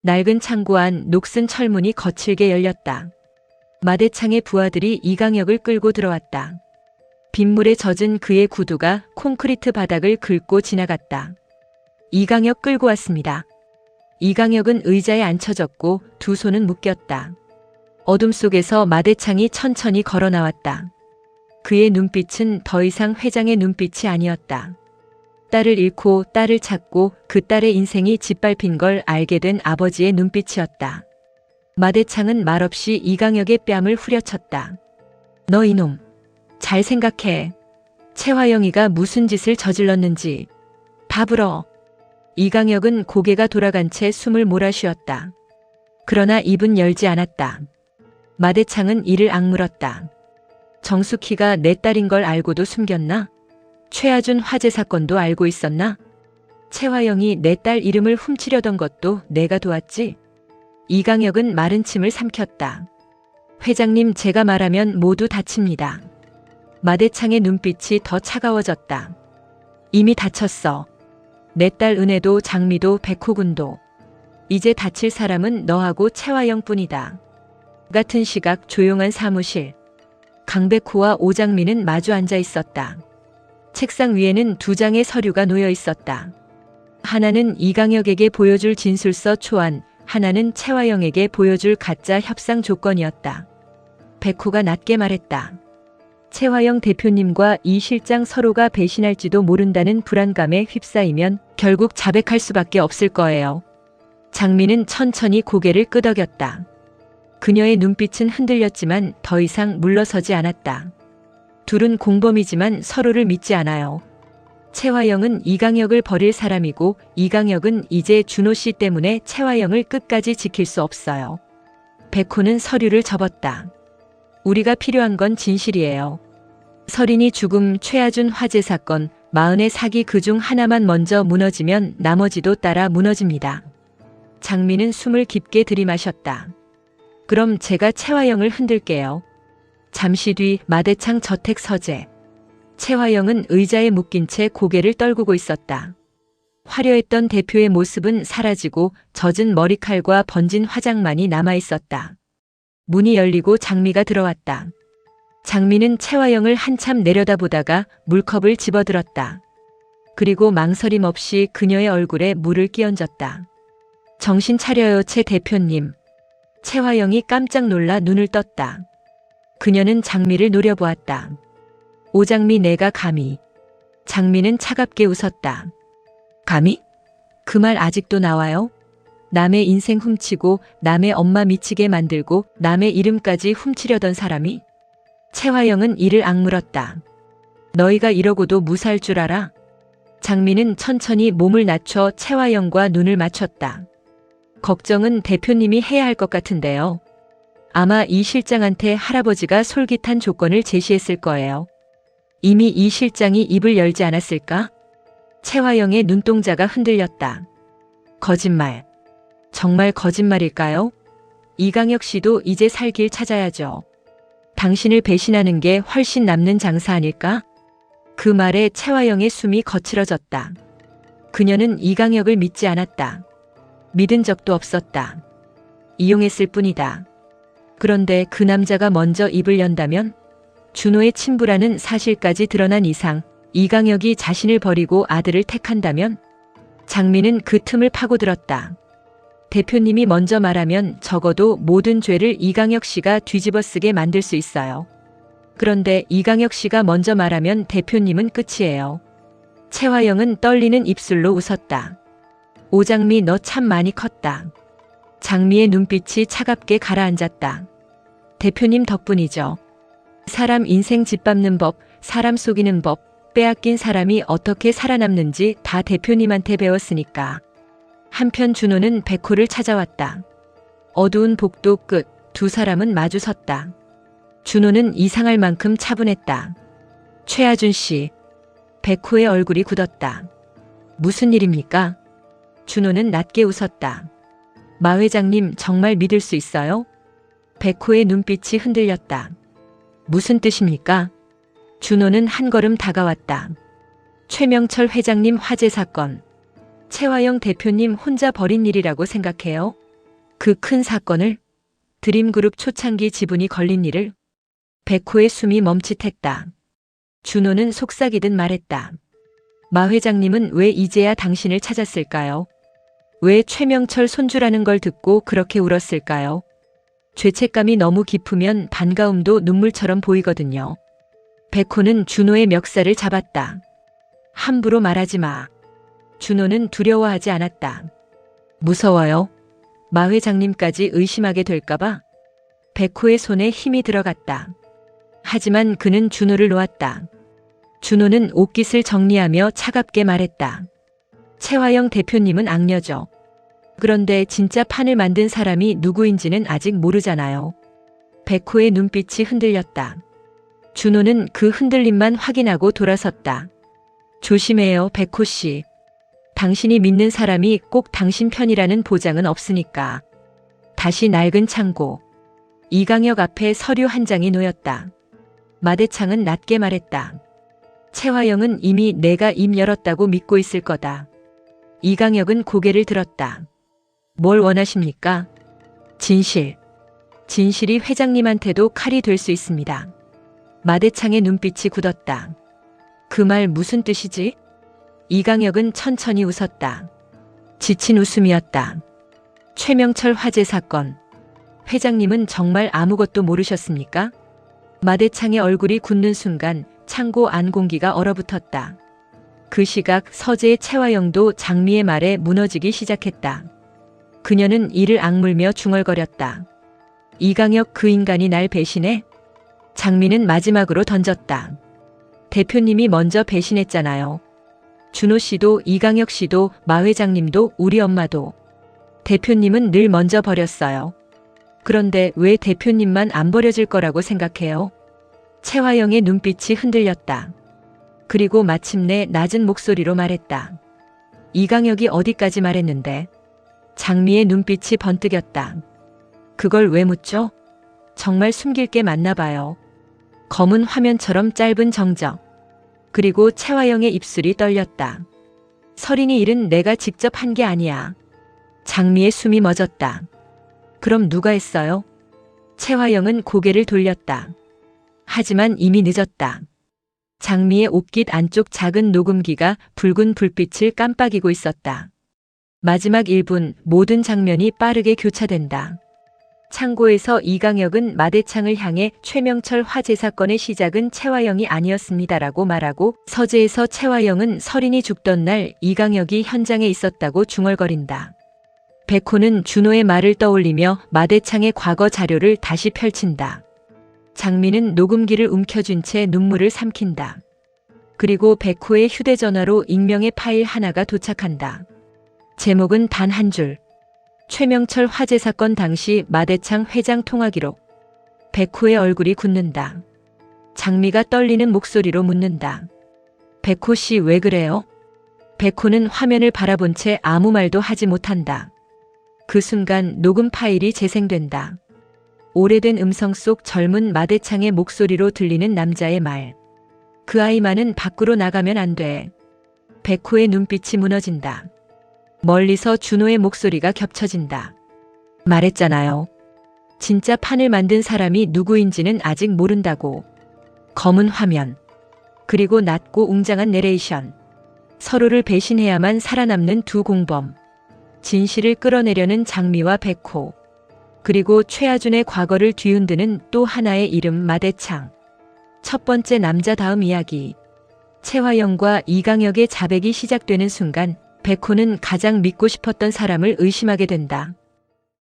낡은 창고 안 녹슨 철문이 거칠게 열렸다. 마대창의 부하들이 이강혁을 끌고 들어왔다. 빗물에 젖은 그의 구두가 콘크리트 바닥을 긁고 지나갔다. 이강혁 끌고 왔습니다. 이강혁은 의자에 앉혀졌고 두 손은 묶였다. 어둠 속에서 마대창이 천천히 걸어 나왔다. 그의 눈빛은 더 이상 회장의 눈빛이 아니었다. 딸을 잃고 딸을 찾고 그 딸의 인생이 짓밟힌 걸 알게 된 아버지의 눈빛이었다. 마대창은 말없이 이강혁의 뺨을 후려쳤다. 너 이놈, 잘 생각해. 최화영이가 무슨 짓을 저질렀는지. 다 불어. 이강혁은 고개가 돌아간 채 숨을 몰아쉬었다. 그러나 입은 열지 않았다. 마대창은 이를 악물었다. 정숙희가 내 딸인 걸 알고도 숨겼나? 최아준 화재 사건도 알고 있었나? 최화영이 내 딸 이름을 훔치려던 것도 내가 도왔지? 이강혁은 마른 침을 삼켰다. 회장님, 제가 말하면 모두 다칩니다. 마대창의 눈빛이 더 차가워졌다. 이미 다쳤어. 내 딸 은혜도 장미도 백호군도. 이제 다칠 사람은 너하고 최화영 뿐이다. 같은 시각 조용한 사무실. 강백호와 오장미는 마주 앉아 있었다. 책상 위에는 두 장의 서류가 놓여 있었다. 하나는 이강혁에게 보여줄 진술서 초안, 하나는 최화영에게 보여줄 가짜 협상 조건이었다. 백호가 낮게 말했다. 최화영 대표님과 이 실장 서로가 배신할지도 모른다는 불안감에 휩싸이면 결국 자백할 수밖에 없을 거예요. 장미는 천천히 고개를 끄덕였다. 그녀의 눈빛은 흔들렸지만 더 이상 물러서지 않았다. 둘은 공범이지만 서로를 믿지 않아요. 최화영은 이강혁을 버릴 사람이고 이강혁은 이제 준호 씨 때문에 최화영을 끝까지 지킬 수 없어요. 백호는 서류를 접었다. 우리가 필요한 건 진실이에요. 서린이 죽음, 최아준 화재 사건, 마흔의 사기 그 중 하나만 먼저 무너지면 나머지도 따라 무너집니다. 장미는 숨을 깊게 들이마셨다. 그럼 제가 최화영을 흔들게요. 잠시 뒤 마대창 저택 서재. 최화영은 의자에 묶인 채 고개를 떨구고 있었다. 화려했던 대표의 모습은 사라지고 젖은 머리칼과 번진 화장만이 남아 있었다. 문이 열리고 장미가 들어왔다. 장미는 최화영을 한참 내려다보다가 물컵을 집어들었다. 그리고 망설임 없이 그녀의 얼굴에 물을 끼얹었다. 정신 차려요, 최 대표님. 최화영이 깜짝 놀라 눈을 떴다. 그녀는 장미를 노려보았다. 오장미, 내가 감히. 장미는 차갑게 웃었다. 감히? 그 말 아직도 나와요? 남의 인생 훔치고 남의 엄마 미치게 만들고 남의 이름까지 훔치려던 사람이? 최화영은 이를 악물었다. 너희가 이러고도 무사할 줄 알아? 장미는 천천히 몸을 낮춰 최화영과 눈을 맞췄다. 걱정은 대표님이 해야 할 것 같은데요. 아마 이 실장한테 할아버지가 솔깃한 조건을 제시했을 거예요. 이미 이 실장이 입을 열지 않았을까? 최화영의 눈동자가 흔들렸다. 거짓말. 정말 거짓말일까요? 이강혁 씨도 이제 살 길 찾아야죠. 당신을 배신하는 게 훨씬 남는 장사 아닐까? 그 말에 최화영의 숨이 거칠어졌다. 그녀는 이강혁을 믿지 않았다. 믿은 적도 없었다. 이용했을 뿐이다. 그런데 그 남자가 먼저 입을 연다면? 준호의 친부라는 사실까지 드러난 이상 이강혁이 자신을 버리고 아들을 택한다면? 장미는 그 틈을 파고들었다. 대표님이 먼저 말하면 적어도 모든 죄를 이강혁 씨가 뒤집어쓰게 만들 수 있어요. 그런데 이강혁 씨가 먼저 말하면 대표님은 끝이에요. 최화영은 떨리는 입술로 웃었다. 오장미, 너 참 많이 컸다. 장미의 눈빛이 차갑게 가라앉았다. 대표님 덕분이죠. 사람 인생 짓밟는 법, 사람 속이는 법, 빼앗긴 사람이 어떻게 살아남는지 다 대표님한테 배웠으니까. 한편 준호는 백호를 찾아왔다. 어두운 복도 끝 두 사람은 마주 섰다. 준호는 이상할 만큼 차분했다. 최아준 씨. 백호의 얼굴이 굳었다. 무슨 일입니까? 준호는 낮게 웃었다. 마 회장님 정말 믿을 수 있어요? 백호의 눈빛이 흔들렸다. 무슨 뜻입니까? 준호는 한 걸음 다가왔다. 최명철 회장님 화재 사건. 최화영 대표님 혼자 벌인 일이라고 생각해요? 그 큰 사건을, 드림그룹 초창기 지분이 걸린 일을. 백호의 숨이 멈칫했다. 준호는 속삭이듯 말했다. 마 회장님은 왜 이제야 당신을 찾았을까요? 왜 최명철 손주라는 걸 듣고 그렇게 울었을까요? 죄책감이 너무 깊으면 반가움도 눈물처럼 보이거든요. 백호는 준호의 멱살을 잡았다. 함부로 말하지 마. 준호는 두려워하지 않았다. 무서워요? 마 회장님까지 의심하게 될까봐? 백호의 손에 힘이 들어갔다. 하지만 그는 준호를 놓았다. 준호는 옷깃을 정리하며 차갑게 말했다. 최화영 대표님은 악녀죠. 그런데 진짜 판을 만든 사람이 누구인지는 아직 모르잖아요. 백호의 눈빛이 흔들렸다. 준호는 그 흔들림만 확인하고 돌아섰다. 조심해요, 백호 씨. 당신이 믿는 사람이 꼭 당신 편이라는 보장은 없으니까. 다시 낡은 창고. 이강혁 앞에 서류 한 장이 놓였다. 마대창은 낮게 말했다. 최화영은 이미 내가 입 열었다고 믿고 있을 거다. 이강혁은 고개를 들었다. 뭘 원하십니까? 진실. 진실이 회장님한테도 칼이 될 수 있습니다. 마대창의 눈빛이 굳었다. 그 말 무슨 뜻이지? 이강혁은 천천히 웃었다. 지친 웃음이었다. 최명철 화재 사건. 회장님은 정말 아무것도 모르셨습니까? 마대창의 얼굴이 굳는 순간 창고 안 공기가 얼어붙었다. 그 시각 서재의 최화영도 장미의 말에 무너지기 시작했다. 그녀는 이를 악물며 중얼거렸다. 이강혁 그 인간이 날 배신해? 장미는 마지막으로 던졌다. 대표님이 먼저 배신했잖아요. 준호 씨도 이강혁 씨도 마 회장님도 우리 엄마도. 대표님은 늘 먼저 버렸어요. 그런데 왜 대표님만 안 버려질 거라고 생각해요? 최화영의 눈빛이 흔들렸다. 그리고 마침내 낮은 목소리로 말했다. 이강혁이 어디까지 말했는데? 장미의 눈빛이 번뜩였다. 그걸 왜 묻죠? 정말 숨길 게 많나 봐요. 검은 화면처럼 짧은 정적. 그리고 최화영의 입술이 떨렸다. 설인이 일은 내가 직접 한 게 아니야. 장미의 숨이 멎었다. 그럼 누가 했어요? 최화영은 고개를 돌렸다. 하지만 이미 늦었다. 장미의 옷깃 안쪽 작은 녹음기가 붉은 불빛을 깜빡이고 있었다. 마지막 1분 모든 장면이 빠르게 교차된다. 창고에서 이강혁은 마대창을 향해 최명철 화재 사건의 시작은 최화영이 아니었습니다라고 말하고, 서재에서 최화영은 설인이 죽던 날 이강혁이 현장에 있었다고 중얼거린다. 백호는 준호의 말을 떠올리며 마대창의 과거 자료를 다시 펼친다. 장미는 녹음기를 움켜쥔 채 눈물을 삼킨다. 그리고 백호의 휴대전화로 익명의 파일 하나가 도착한다. 제목은 단 한 줄. 최명철 화재 사건 당시 마대창 회장 통화 기록. 백호의 얼굴이 굳는다. 장미가 떨리는 목소리로 묻는다. 백호 씨 왜 그래요? 백호는 화면을 바라본 채 아무 말도 하지 못한다. 그 순간 녹음 파일이 재생된다. 오래된 음성 속 젊은 마대창의 목소리로 들리는 남자의 말. 그 아이만은 밖으로 나가면 안 돼. 백호의 눈빛이 무너진다. 멀리서 준호의 목소리가 겹쳐진다. 말했잖아요. 진짜 판을 만든 사람이 누구인지는 아직 모른다고. 검은 화면. 그리고 낮고 웅장한 내레이션. 서로를 배신해야만 살아남는 두 공범. 진실을 끌어내려는 장미와 백호. 그리고 최하준의 과거를 뒤흔드는 또 하나의 이름 마대창. 첫 번째 남자다움 이야기. 최화영과 이강혁의 자백이 시작되는 순간 백호는 가장 믿고 싶었던 사람을 의심하게 된다.